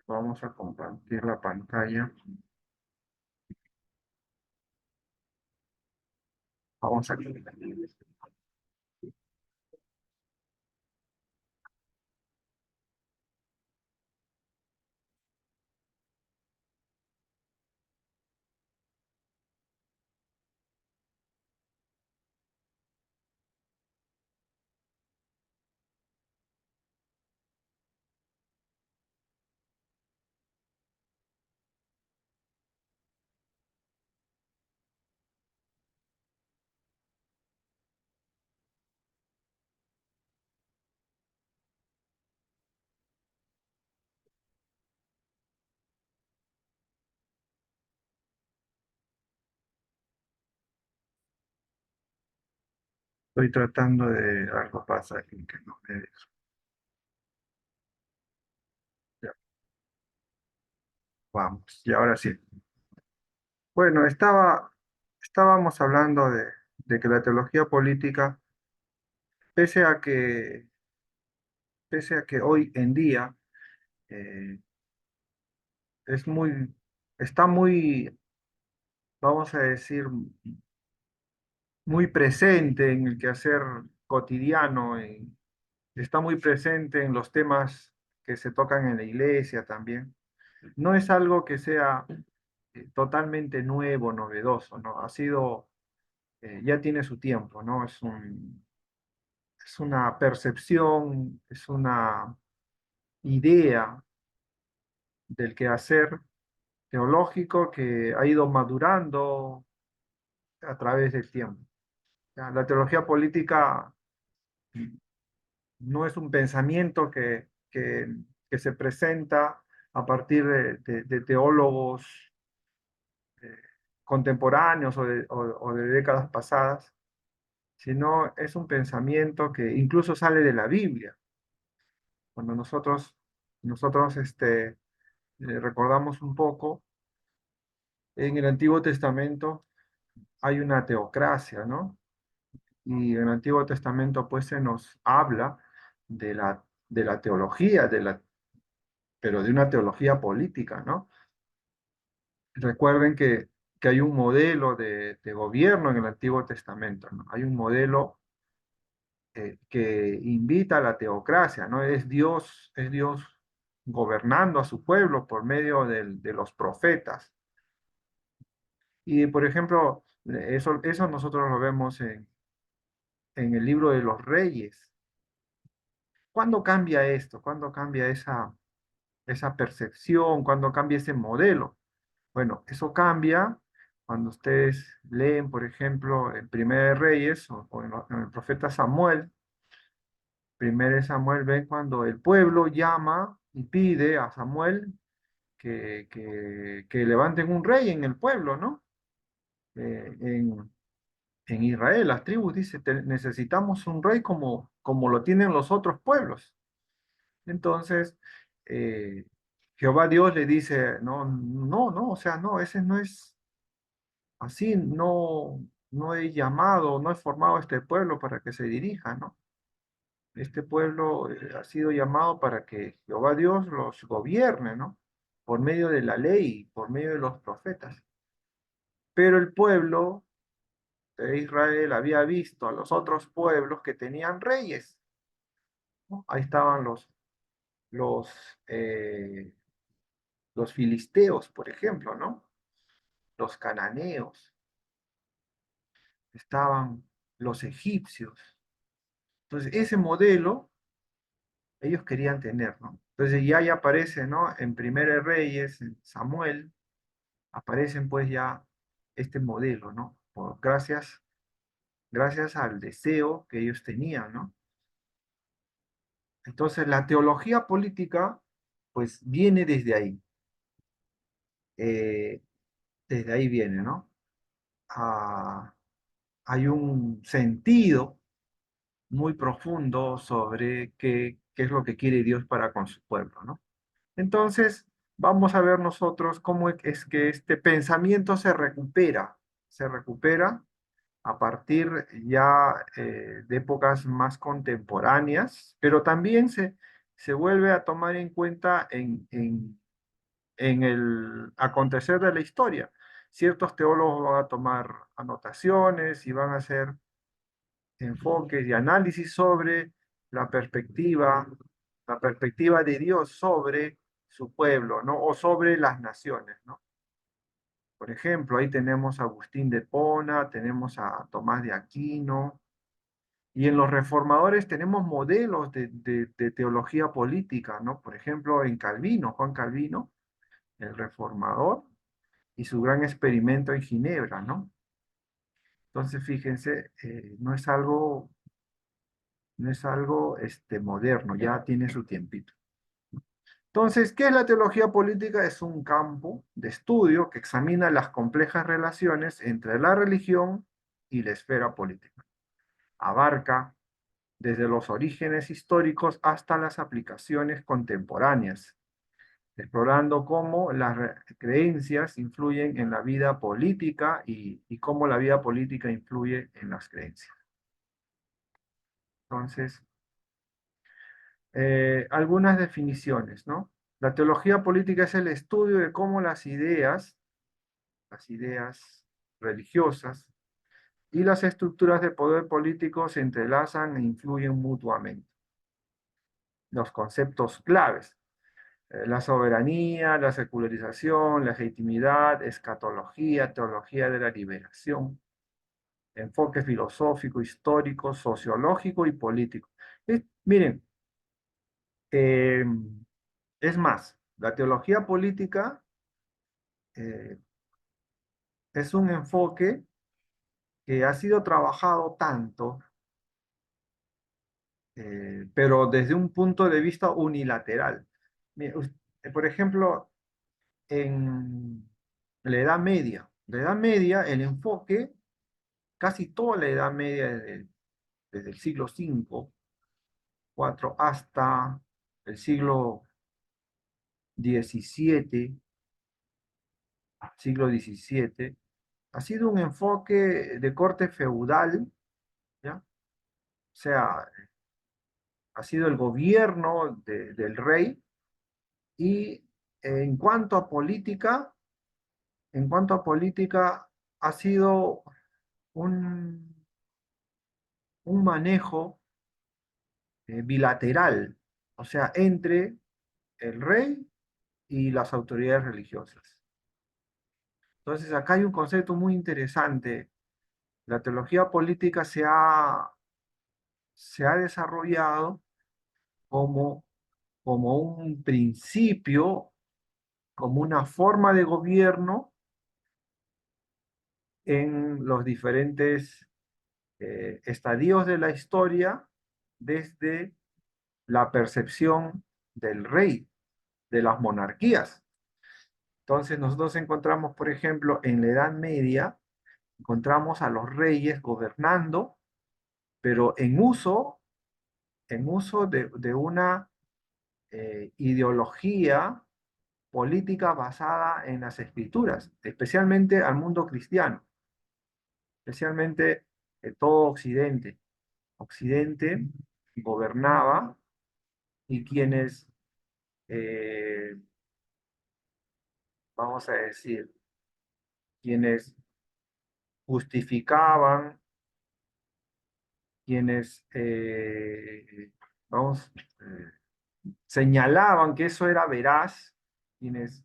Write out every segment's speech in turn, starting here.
Vamos a compartir la pantalla. Vamos a Estoy tratando de algo pasa aquí que no me deja. Ya, vamos, y ahora sí. Bueno, estábamos hablando de que la teología política, pese a que, pese a que hoy en día eh, es muy, está muy, vamos a decir, muy presente en el quehacer cotidiano, está muy presente en los temas que se tocan en la iglesia también. No es algo que sea totalmente nuevo, novedoso, ¿no? Ha sido, ya tiene su tiempo, ¿no? Es una percepción, es una idea del quehacer teológico que ha ido madurando a través del tiempo. Ya, la teología política no es un pensamiento que se presenta a partir de teólogos eh, contemporáneos o de décadas pasadas, sino es un pensamiento que incluso sale de la Biblia. Cuando nosotros recordamos un poco, en el Antiguo Testamento hay una teocracia, ¿no? Y en el Antiguo Testamento pues se nos habla de la teología, pero de una teología política, ¿no? Recuerden que hay un modelo de gobierno en el Antiguo Testamento, ¿no? Hay un modelo que invita a la teocracia, ¿no? Es Dios gobernando a su pueblo por medio de los profetas. Y, por ejemplo, eso nosotros lo vemos en el libro de los Reyes. ¿Cuándo cambia esto? ¿Cuándo cambia esa percepción? ¿Cuándo cambia ese modelo? Bueno, eso cambia cuando ustedes leen, por ejemplo, en Primera de Reyes o en el profeta Samuel. Primero de Samuel ven cuando el pueblo llama y pide a Samuel que levanten un rey en el pueblo, ¿no? Eh, en, en Israel, las tribus dicen, necesitamos un rey como lo tienen los otros pueblos. Entonces, eh, Jehová Dios le dice, no, no, no, o sea, no, ese no es así, no, no he llamado, no he formado a este pueblo para que se dirija, ¿no? Este pueblo ha sido llamado para que Jehová Dios los gobierne, ¿no? Por medio de la ley, por medio de los profetas. Pero el pueblo de Israel había visto a los otros pueblos que tenían reyes, ¿no? Ahí estaban los, eh, los filisteos, por ejemplo, ¿no? Los cananeos, estaban los egipcios. Entonces, ese modelo ellos querían tener, ¿no? Entonces ya ahí aparece, ¿no? En Primera de Reyes, en Samuel, aparecen pues ya este modelo, ¿no? Gracias al deseo que ellos tenían, ¿no? Entonces la teología política, pues viene desde ahí, eh, desde ahí viene, ¿no? Ah, hay un sentido muy profundo sobre qué es lo que quiere Dios para con su pueblo, ¿no? Entonces, vamos a ver nosotros cómo es que este pensamiento se recupera a partir ya de épocas más contemporáneas, pero también se vuelve a tomar en cuenta en el acontecer de la historia. Ciertos teólogos van a tomar anotaciones y van a hacer enfoques y análisis sobre la la perspectiva de Dios sobre su pueblo, ¿no? O sobre las naciones, ¿no? Por ejemplo, ahí tenemos a Agustín de Pona, tenemos a Tomás de Aquino, y en los reformadores tenemos modelos de teología política, ¿no? Por ejemplo, en Calvino, Juan Calvino, el reformador, y su gran experimento en Ginebra, ¿no? Entonces, fíjense, no es algo moderno, ya tiene su tiempito. Entonces, ¿qué es la teología política? Es un campo de estudio que examina las complejas relaciones entre la religión y la esfera política. Abarca desde los orígenes históricos hasta las aplicaciones contemporáneas, explorando cómo las creencias influyen en la vida política y cómo la vida política influye en las creencias. Entonces, algunas definiciones, ¿no? La teología política es el estudio de cómo las ideas religiosas y las estructuras de poder político se entrelazan e influyen mutuamente. Los conceptos claves: la soberanía, la secularización, la legitimidad, escatología, teología de la liberación, enfoque filosófico, histórico, sociológico y político. Miren, eh, es más, la teología política eh, es un enfoque que ha sido trabajado tanto, pero desde un punto de vista unilateral. Por ejemplo, en la Edad Media, el enfoque, casi toda la Edad Media, desde el siglo V, 4 hasta el siglo XVII, ha sido un enfoque de corte feudal, ¿ya? O sea, ha sido el gobierno del rey y en cuanto a política, ha sido un, un manejo bilateral, o sea, entre el rey y las autoridades religiosas. Entonces, acá hay un concepto muy interesante. La teología política se ha desarrollado como, como un principio, como una forma de gobierno en los diferentes estadios de la historia, desde la percepción del rey, de las monarquías. Entonces nosotros encontramos, por ejemplo, en la Edad Media, encontramos a los reyes gobernando, pero en uso de una ideología política basada en las escrituras, especialmente al mundo cristiano, especialmente todo Occidente. Occidente gobernaba y quienes, eh, vamos a decir, quienes justificaban, quienes, vamos, señalaban que eso era veraz, quienes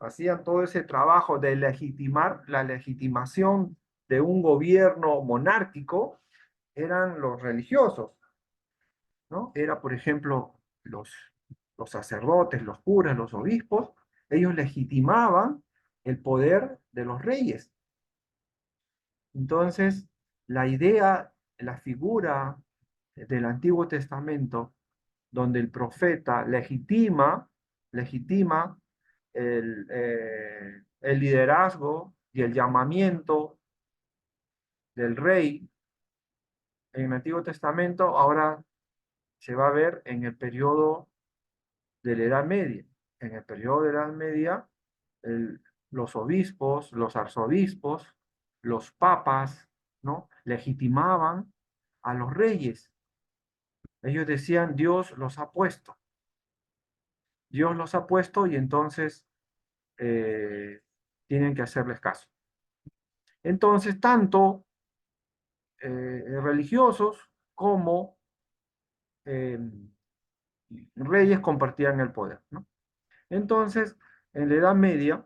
hacían todo ese trabajo de legitimar la legitimación de un gobierno monárquico, eran los religiosos, ¿no? Era, por ejemplo, los sacerdotes, los curas, los obispos. Ellos legitimaban el poder de los reyes. Entonces, la idea, la figura del Antiguo Testamento, donde el profeta legitima el liderazgo y el llamamiento del rey en el Antiguo Testamento, ahora se va a ver en el periodo de la Edad Media. En el periodo de la Edad Media, los obispos, los arzobispos, los papas, ¿no? Legitimaban a los reyes. Ellos decían, Dios los ha puesto. Dios los ha puesto y entonces eh, tienen que hacerles caso. Entonces, tanto religiosos como eh, reyes compartían el poder, ¿no? Entonces, en la Edad Media,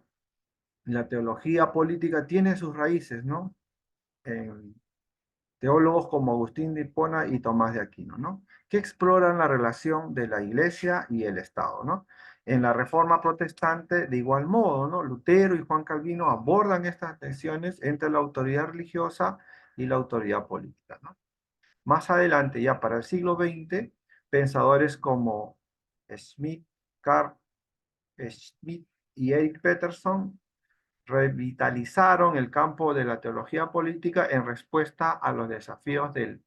la teología política tiene sus raíces, ¿no? En teólogos como Agustín de Hipona y Tomás de Aquino, ¿no? Que exploran la relación de la Iglesia y el Estado, ¿no? En la Reforma Protestante, de igual modo, ¿no? Lutero y Juan Calvino abordan estas tensiones entre la autoridad religiosa y la autoridad política, ¿no? Más adelante, ya para el siglo XX, pensadores como Smith, Carl Schmitt y Eric Peterson revitalizaron el campo de la teología política en respuesta a los desafíos del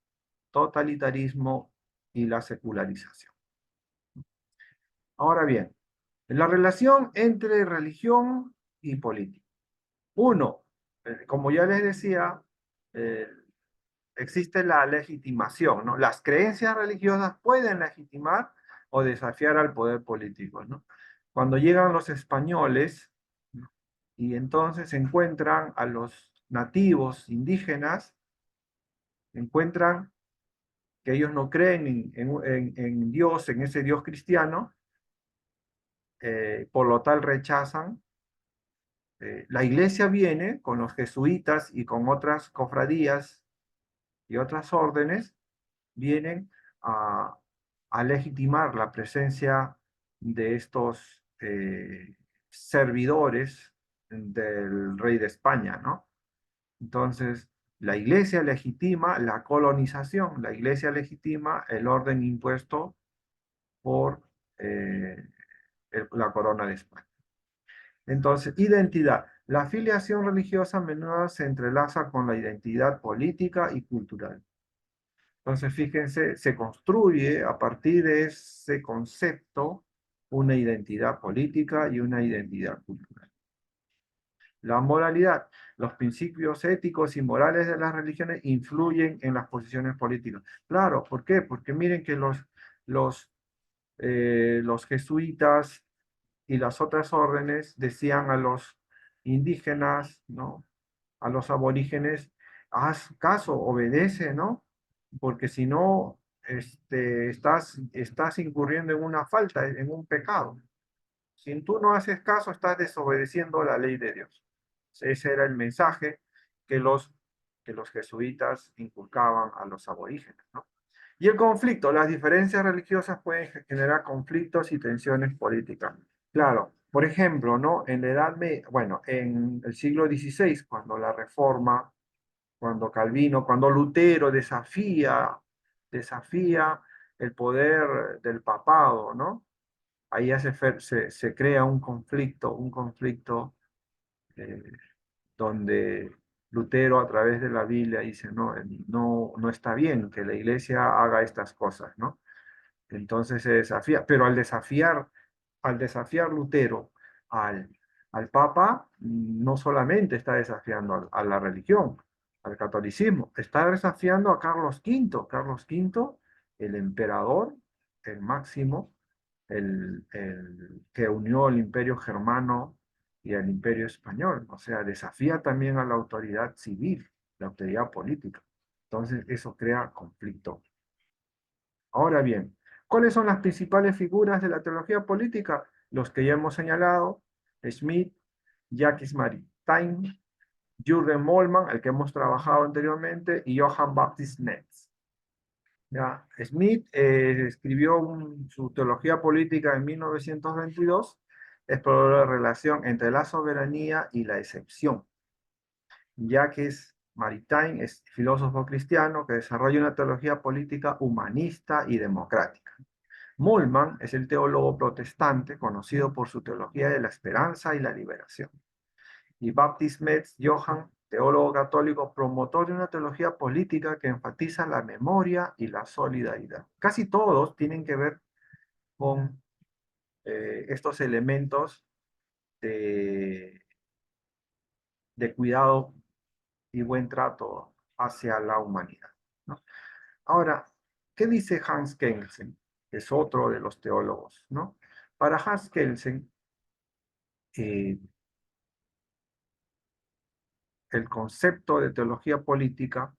totalitarismo y la secularización. Ahora bien, la relación entre religión y política. Uno, como ya les decía, eh, existe la legitimación, ¿no? Las creencias religiosas pueden legitimar o desafiar al poder político, ¿no? Cuando llegan los españoles y entonces encuentran a los nativos indígenas, encuentran que ellos no creen en Dios, en ese Dios cristiano, por lo tal rechazan. La iglesia viene con los jesuitas y con otras cofradías y otras órdenes, vienen a, a legitimar la presencia de estos servidores del rey de España, ¿no? Entonces, la iglesia legitima la colonización, la iglesia legitima el orden impuesto por eh, la corona de España. Entonces, identidad. La afiliación religiosa a menudo se entrelaza con la identidad política y cultural. Entonces, fíjense, se construye a partir de ese concepto una identidad política y una identidad cultural. La moralidad. Los principios éticos y morales de las religiones influyen en las posiciones políticas. Claro, ¿por qué? Porque miren que los jesuitas y las otras órdenes decían a los indígenas, ¿no? A los aborígenes, haz caso, obedece, ¿no? Porque si no, estás incurriendo en una falta, en un pecado. Si tú no haces caso, estás desobedeciendo la ley de Dios. Ese era el mensaje que los jesuitas inculcaban a los aborígenes, ¿no? Y el conflicto, las diferencias religiosas pueden generar conflictos y tensiones políticas. Claro, por ejemplo, ¿no? En la Edad Media, bueno, en el siglo XVI, cuando la Reforma, cuando Calvino, cuando Lutero desafía el poder del papado, ¿no? Ahí ya se crea un conflicto eh, donde Lutero a través de la Biblia dice, no, no está bien que la iglesia haga estas cosas, ¿no? Entonces se desafía, pero al desafiar Lutero al, al Papa, no solamente está desafiando a la religión, al catolicismo, está desafiando a Carlos V. Carlos V, el emperador, el máximo, el que unió el imperio germano y el imperio español. O sea, desafía también a la autoridad civil, la autoridad política. Entonces, eso crea conflicto. Ahora bien, ¿cuáles son las principales figuras de la teología política? Los que ya hemos señalado, Schmidt, Jacques Maritain, Jürgen Moltmann, el que hemos trabajado anteriormente, y Johann Baptist Metz. ¿Ya? Smith escribió su teología política en 1922, exploró la relación entre la soberanía y la excepción. Jacques Maritain es filósofo cristiano que desarrolla una teología política humanista y democrática. Moltmann es el teólogo protestante conocido por su teología de la esperanza y la liberación. Y Baptist Metz Johann, teólogo católico, promotor de una teología política que enfatiza la memoria y la solidaridad. Casi todos tienen que ver con estos elementos de, de cuidado y buen trato hacia la humanidad, ¿no? Ahora, ¿qué dice Hans Kelsen? Que es otro de los teólogos, ¿no? Para Hans Kelsen, el concepto de teología política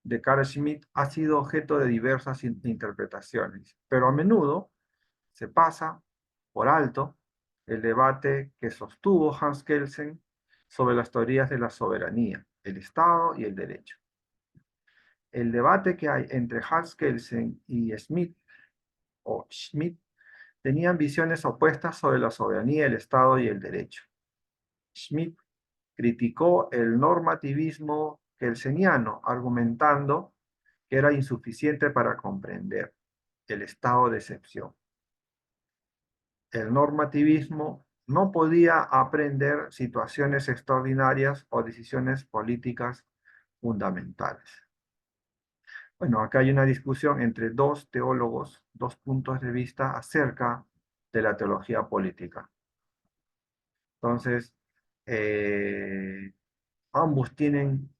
de Carl Schmitt ha sido objeto de diversas interpretaciones, pero a menudo se pasa por alto el debate que sostuvo Hans Kelsen sobre las teorías de la soberanía, el Estado y el derecho. El debate que hay entre Hans Kelsen y Schmitt tenían visiones opuestas sobre la soberanía, el Estado y el derecho. Schmitt criticó el normativismo kelseniano, argumentando que era insuficiente para comprender el estado de excepción. El normativismo no podía aprender situaciones extraordinarias o decisiones políticas fundamentales. Bueno, acá hay una discusión entre dos teólogos, dos puntos de vista acerca de la teología política. Entonces, ambos tienen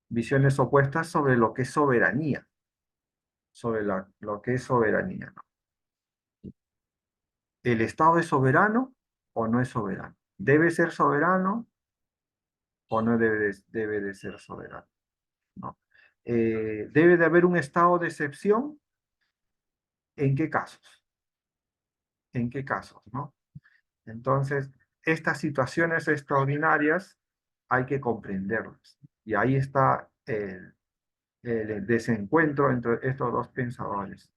visiones opuestas sobre lo que es soberanía, sobre lo que es soberanía, ¿no? ¿El Estado es soberano o no es soberano? ¿Debe ser soberano o no debe de ser soberano? ¿No? ¿Debe de haber un estado de excepción? ¿En qué casos? ¿En qué casos, no? Entonces, estas situaciones extraordinarias hay que comprenderlas. Y ahí está el desencuentro entre estos dos pensadores,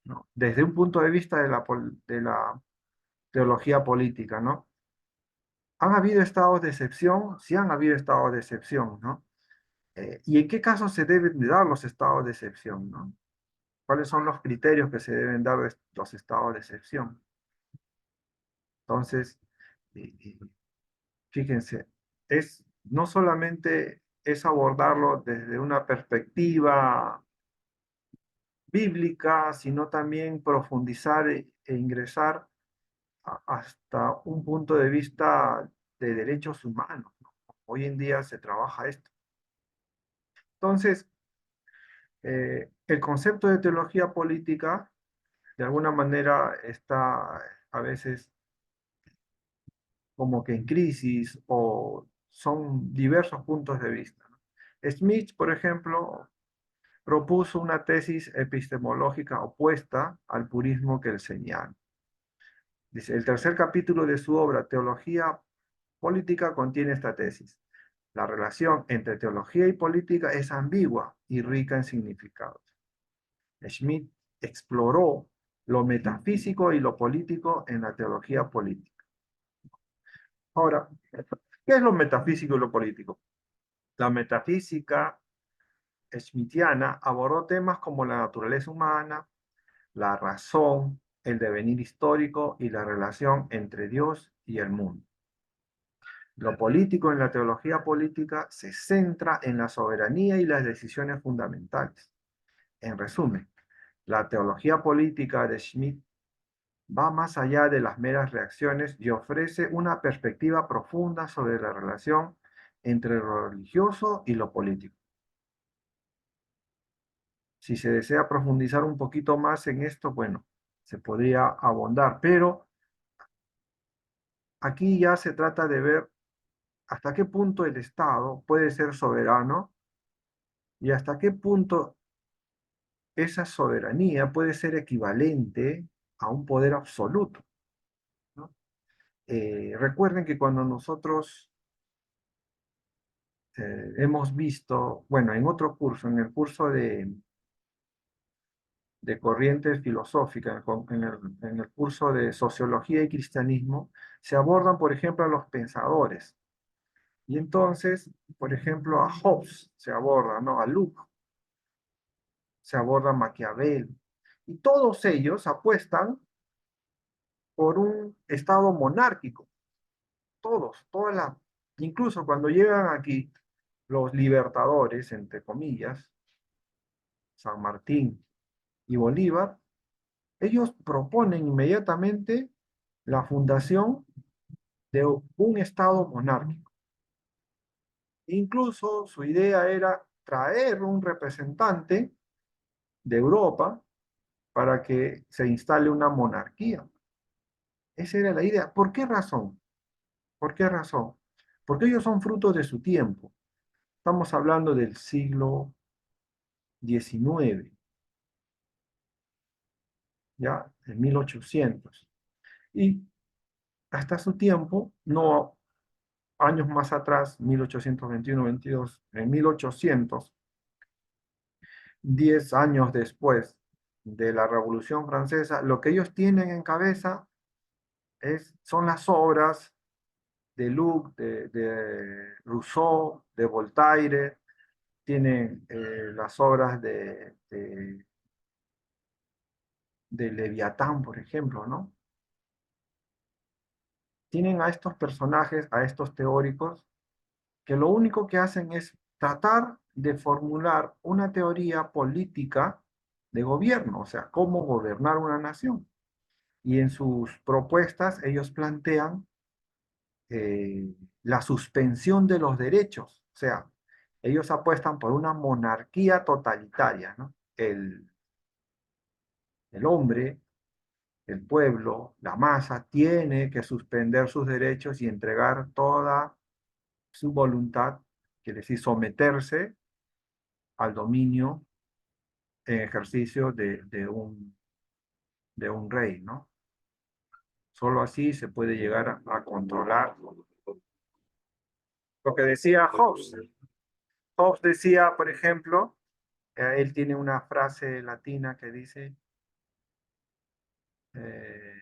¿no? Desde un punto de vista de la teología política, ¿no? ¿Han habido estados de excepción? Sí han habido estados de excepción, ¿no? ¿Y en qué casos se deben de dar los estados de excepción, ¿no? ¿Cuáles son los criterios que se deben dar de los estados de excepción? Entonces, fíjense, no solamente es abordarlo desde una perspectiva bíblica, sino también profundizar e ingresar hasta un punto de vista de derechos humanos, ¿no? Hoy en día se trabaja esto. Entonces, el concepto de teología política, de alguna manera, está a veces como que en crisis o son diversos puntos de vista, ¿no? Smith, por ejemplo, propuso una tesis epistemológica opuesta al purismo kelseniano. Dice, el tercer capítulo de su obra, Teología Política, contiene esta tesis. La relación entre teología y política es ambigua y rica en significados. Schmitt exploró lo metafísico y lo político en la teología política. Ahora, ¿qué es lo metafísico y lo político? La metafísica schmittiana abordó temas como la naturaleza humana, la razón, el devenir histórico y la relación entre Dios y el mundo. Lo político en la teología política se centra en la soberanía y las decisiones fundamentales. En resumen, la teología política de Schmitt va más allá de las meras reacciones y ofrece una perspectiva profunda sobre la relación entre lo religioso y lo político. Si se desea profundizar un poquito más en esto, bueno, se podría abondar, pero aquí ya se trata de ver hasta qué punto el Estado puede ser soberano y hasta qué punto esa soberanía puede ser equivalente a un poder absoluto, ¿no? Recuerden que cuando nosotros hemos visto, bueno, en otro curso, en el curso de corrientes filosóficas, en el curso de sociología y cristianismo, se abordan, por ejemplo, a los pensadores. Y entonces, por ejemplo, a Hobbes se aborda, ¿no? A Locke se aborda a Maquiavelo. Y todos ellos apuestan por un estado monárquico. Incluso cuando llegan aquí los libertadores, entre comillas, San Martín y Bolívar, ellos proponen inmediatamente la fundación de un estado monárquico. Incluso su idea era traer un representante de Europa para que se instale una monarquía. Esa era la idea. ¿Por qué razón? ¿Por qué razón? porque ellos son frutos de su tiempo. Estamos hablando del siglo XIX, ya, en 1800. Y hasta su tiempo, no años más atrás, 1821, 22, en 1800, 10 años después de la Revolución Francesa, lo que ellos tienen en cabeza son las obras de Luc, de Rousseau, de Voltaire, tienen las obras de Leviatán, por ejemplo, ¿no? Tienen a estos personajes, a estos teóricos, que lo único que hacen es tratar de formular una teoría política de gobierno, o sea, cómo gobernar una nación. Y en sus propuestas ellos plantean eh, la suspensión de los derechos, o sea, ellos apuestan por una monarquía totalitaria, ¿no? El hombre, el pueblo, la masa, tiene que suspender sus derechos y entregar toda su voluntad, quiere decir, someterse al dominio en ejercicio de un rey, ¿no? Solo así se puede llegar a controlar lo que decía Hobbes. Hobbes decía, por ejemplo, él tiene una frase latina que dice eh,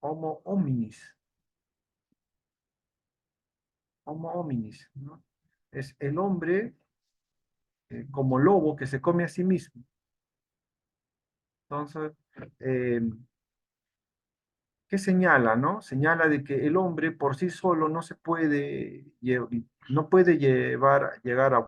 homo hominis, homo hominis, ¿no? Es el hombre como lobo que se come a sí mismo. Entonces, eh, ¿qué señala, no? Señala de que el hombre por sí solo no se puede, no puede llegar a